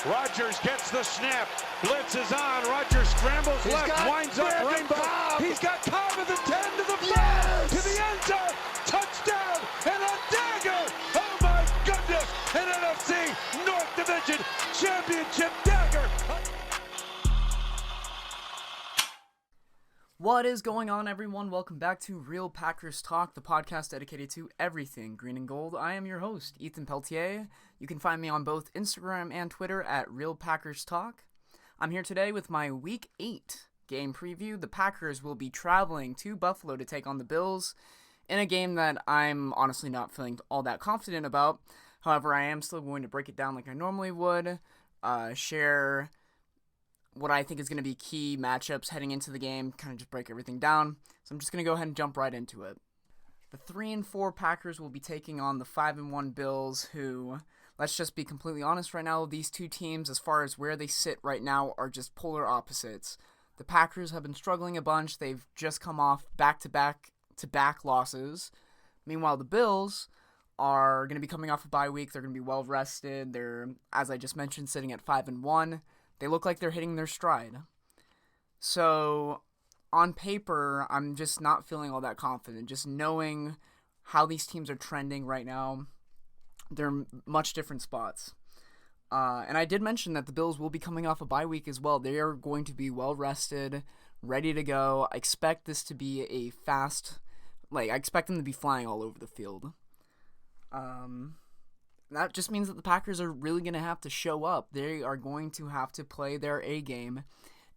Rodgers gets the snap. Blitz is on. Rodgers scrambles left, winds up Rainbow. He's got Cobb at the 10 to the 5 to the end zone. Touchdown and a dagger. Oh my goodness! An NFC North Division Championship dagger. What is going on, everyone? Welcome back to Real Packers Talk, the podcast dedicated to everything green and gold. I am your host, Ethan Peltier. You can find me on both Instagram and Twitter at Real Packers Talk. I'm here today with my Week 8 game preview. The Packers will be traveling to Buffalo to take on the Bills in a game that I'm honestly not feeling all that confident about. However, I am still going to break it down like I normally would, share what I think is going to be key matchups heading into the game, kind of just break everything down. So I'm just going to go ahead and jump right into it. The 3-4 Packers will be taking on the 5-1 Bills, who, let's just be completely honest right now, these two teams, as far as where they sit right now, are just polar opposites. The Packers have been struggling a bunch. They've just come off back-to-back losses. Meanwhile, the Bills are going to be coming off a bye week. They're going to be well-rested. They're, as I just mentioned, sitting at 5-1. They look like they're hitting their stride. So, on paper, I'm just not feeling all that confident. Just knowing how these teams are trending right now, they're much different spots. And I did mention that the Bills will be coming off a bye week as well. They are going to be well-rested, ready to go. I expect this to be a fast, I expect them to be flying all over the field. That just means that the Packers are really going to have to show up. They are going to have to play their A game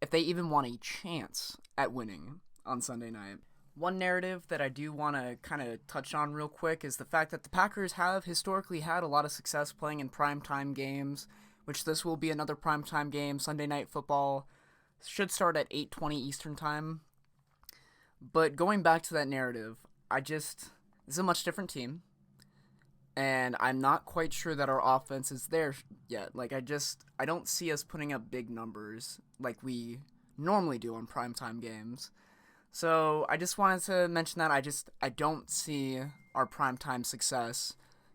if they even want a chance at winning on Sunday night. One narrative that I do want to kind of touch on real quick is the fact that the Packers have historically had a lot of success playing in primetime games, which this will be another primetime game. Sunday Night Football should start at 8:20 Eastern Time. But going back to that narrative, this is a much different team. And I'm not quite sure that our offense is there yet. I don't see us putting up big numbers like we normally do on primetime games. So I just wanted to mention that I don't see our primetime success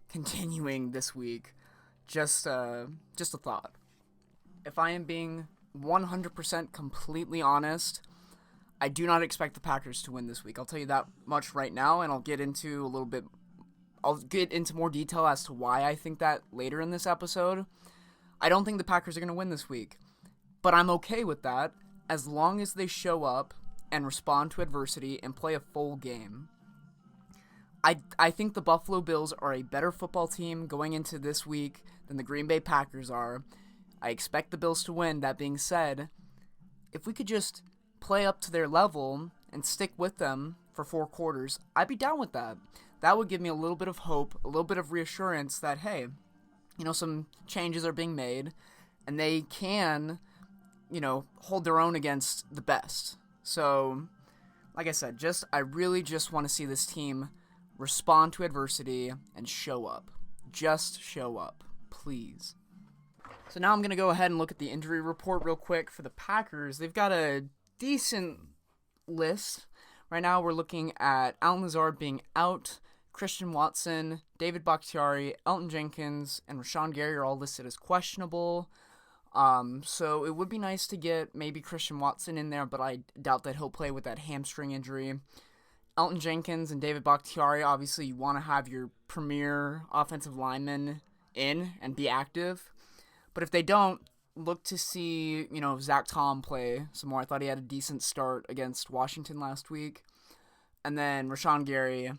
continuing this week. Just a thought. If I am being 100% completely honest, I do not expect the Packers to win this week. I'll tell you that much right now, and I'll get into more detail as to why I think that later in this episode. I don't think the Packers are going to win this week, but I'm okay with that as long as they show up and respond to adversity and play a full game. I think the Buffalo Bills are a better football team going into this week than the Green Bay Packers are. I expect the Bills to win. That being said, if we could just play up to their level and stick with them for 4 quarters, I'd be down with that. That would give me a little bit of hope, a little bit of reassurance that, hey, some changes are being made, and they can, hold their own against the best. So, like I said, I really just want to see this team respond to adversity and show up. Just show up, please. So now I'm going to go ahead and look at the injury report real quick for the Packers. They've got a decent list. Right now we're looking at Allen Lazard being out, Christian Watson, David Bakhtiari, Elton Jenkins, and Rashawn Gary are all listed as questionable. So it would be nice to get maybe Christian Watson in there, but I doubt that he'll play with that hamstring injury. Elton Jenkins and David Bakhtiari, obviously you want to have your premier offensive linemen in and be active. But if they don't, look to see, Zach Tom play some more. I thought he had a decent start against Washington last week. And then Rashawn Gary,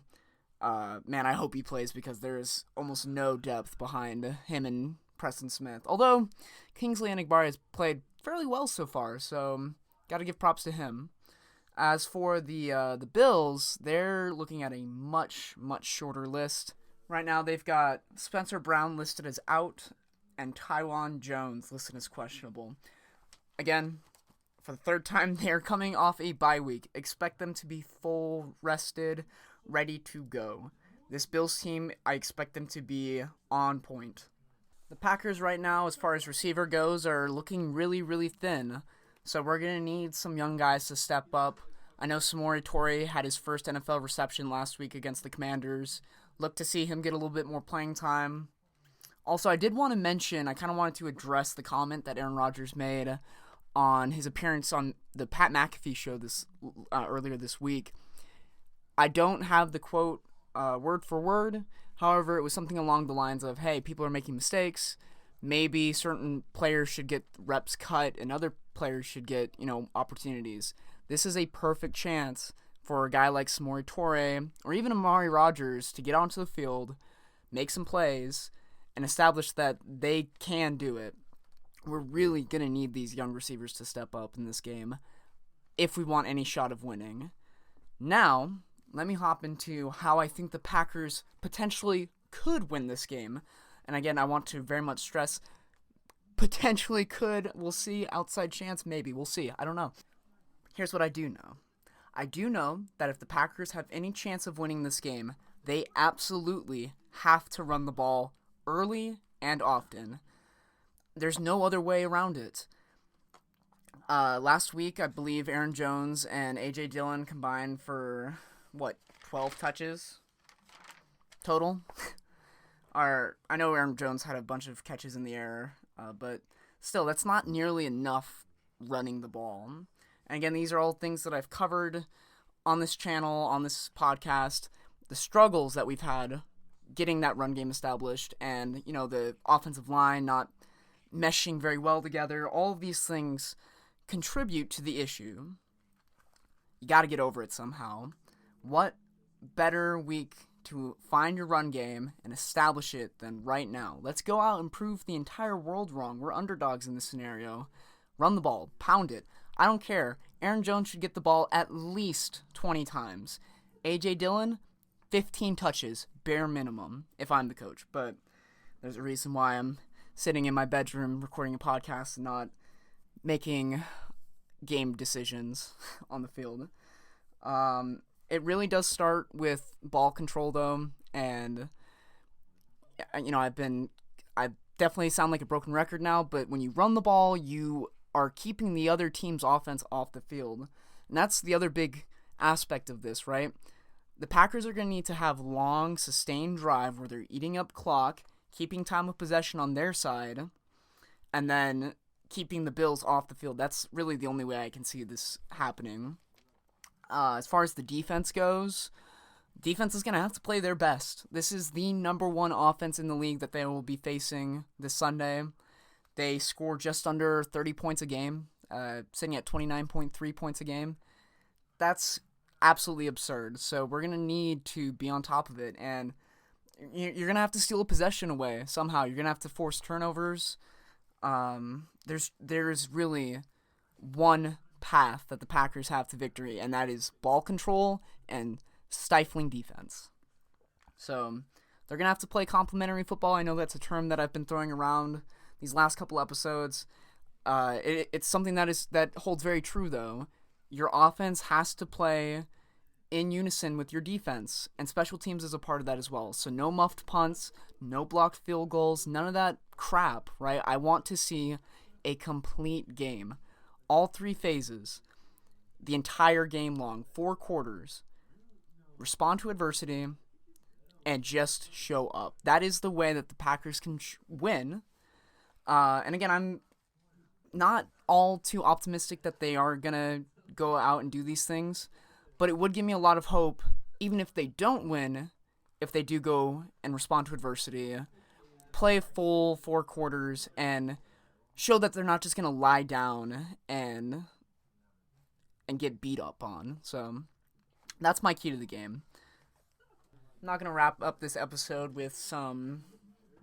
I hope he plays because there's almost no depth behind him and Preston Smith. Although Kingsley Enagbare has played fairly well so far, so got to give props to him. As for the Bills, they're looking at a much, much shorter list. Right now they've got Spencer Brown listed as out and Tywan Jones listed as questionable. Again, for the third time, they're coming off a bye week. Expect them to be full rested, ready to go. This Bills team, I expect them to be on point. The Packers right now, as far as receiver goes, are looking really, really thin. So we're going to need some young guys to step up. I know Samori Toure had his first NFL reception last week against the Commanders. Look to see him get a little bit more playing time. Also, I did want to mention, I kind of wanted to address the comment that Aaron Rodgers made on his appearance on the Pat McAfee show earlier this week. I don't have the quote word for word. However, it was something along the lines of, hey, people are making mistakes. Maybe certain players should get reps cut and other players should get, opportunities. This is a perfect chance for a guy like Samori Toure or even Amari Rodgers to get onto the field, make some plays, and establish that they can do it. We're really going to need these young receivers to step up in this game if we want any shot of winning. Now, let me hop into how I think the Packers potentially could win this game. And again, I want to very much stress, potentially could. We'll see. Outside chance, maybe. We'll see. I don't know. Here's what I do know. I do know that if the Packers have any chance of winning this game, they absolutely have to run the ball early and often. There's no other way around it. Last week, I believe Aaron Jones and A.J. Dillon combined for, 12 touches total? I know Aaron Jones had a bunch of catches in the air, but still, that's not nearly enough running the ball. And again, these are all things that I've covered on this channel, on this podcast, the struggles that we've had getting that run game established, and, the offensive line not meshing very well together. All of these things contribute to the issue. You got to get over it somehow. What better week to find your run game and establish it than right now? Let's go out and prove the entire world wrong. We're underdogs in this scenario. Run the ball. Pound it. I don't care. Aaron Jones should get the ball at least 20 times. A.J. Dillon, 15 touches, bare minimum, if I'm the coach. But there's a reason why I'm sitting in my bedroom recording a podcast and not making game decisions on the field. It really does start with ball control, though, and I definitely sound like a broken record now, but when you run the ball, you are keeping the other team's offense off the field, and that's the other big aspect of this, right? The Packers are going to need to have long, sustained drive where they're eating up clock, keeping time of possession on their side, and then keeping the Bills off the field. That's really the only way I can see this happening. As far as the defense goes, defense is going to have to play their best. This is the number one offense in the league that they will be facing this Sunday. They score just under 30 points a game, sitting at 29.3 points a game. That's absolutely absurd. So we're going to need to be on top of it, and you're going to have to steal a possession away somehow. You're going to have to force turnovers. There's really one path that the Packers have to victory, and that is ball control and stifling defense. So they're going to have to play complementary football. I know that's a term that I've been throwing around these last couple episodes. It's something that holds very true, though. Your offense has to play in unison with your defense, and special teams is a part of that as well. So no muffed punts, no blocked field goals, none of that crap, right? I want to see a complete game. All three phases, the entire game long, 4 quarters. Respond to adversity and just show up. That is the way that the Packers can win. And again, I'm not all too optimistic that they are going to go out and do these things, but it would give me a lot of hope, even if they don't win, if they do go and respond to adversity, play a full 4 quarters, and show that they're not just going to lie down and get beat up on. So that's my key to the game. I'm not going to wrap up this episode with some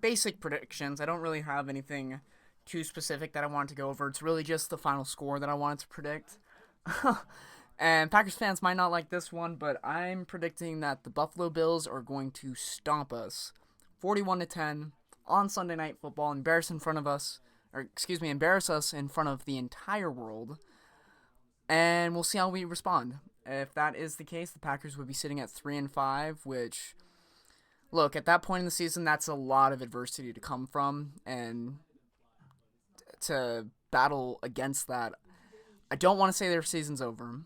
basic predictions. I don't really have anything too specific that I wanted to go over. It's really just the final score that I wanted to predict. And Packers fans might not like this one, but I'm predicting that the Buffalo Bills are going to stomp us 41-10 on Sunday Night Football, embarrass us in front of the entire world, and we'll see how we respond. If that is the case, the Packers would be sitting at 3-5, which, look, at that point in the season, that's a lot of adversity to come from, and to battle against that, I don't want to say their season's over.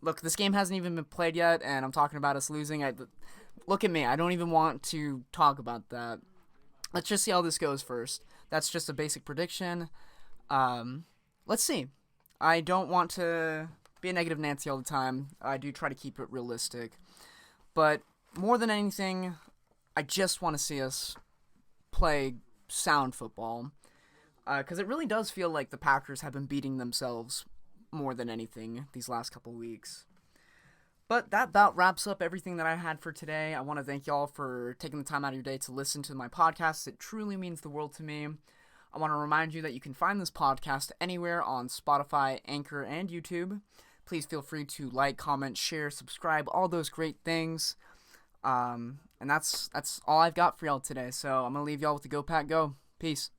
Look, this game hasn't even been played yet, and I'm talking about us losing. Look at me. I don't even want to talk about that. let's just see how this goes first. That's just a basic prediction. Let's see. I don't want to be a negative Nancy all the time. I do try to keep it realistic. But more than anything, I just want to see us play sound football. Because it really does feel like the Packers have been beating themselves more than anything these last couple weeks. But that about wraps up everything that I had for today. I want to thank y'all for taking the time out of your day to listen to my podcast. It truly means the world to me. I want to remind you that you can find this podcast anywhere on Spotify, Anchor, and YouTube. Please feel free to like, comment, share, subscribe, all those great things. And that's all I've got for y'all today. So I'm going to leave y'all with the Go Pack Go. Peace.